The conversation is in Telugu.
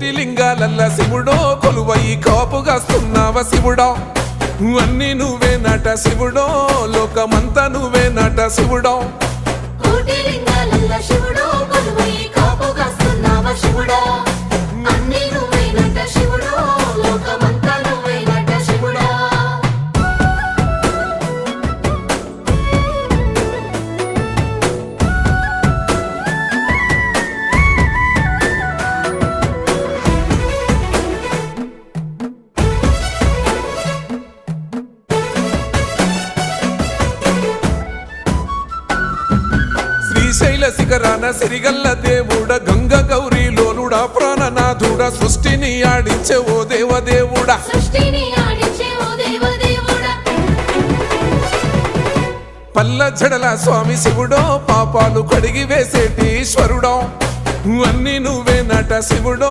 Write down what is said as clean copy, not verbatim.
కోటి లింగాలల్ల శివుడో కొలువయి కాపుగాస్తున్నావ శివుడా అన్ని నువ్వే నట శివుడో లోకమంతా నువ్వే నట శివుడో కోటి లింగాలల్ల శివుడో కొలువయి కాపుగాస్తున్నావ శివుడా అన్ని నువ్వే నట శివుడో లోకమంతా నువ్వే నట శివుడా శ్రీశైల శిఖరాన సిరిగల్ల దేవుడ గంగ గౌరీ లోలుడా ప్రాణనాథుడా సృష్టిని ఆడించే ఓ దేవదేవుడా సృష్టిని ఆడించే ఓ దేవదేవుడా పల్ల జడల స్వామి శివుడో పాపాలు కడిగి వేసేటి ఈశ్వరుడో అన్ని నువ్వే నట శివుడో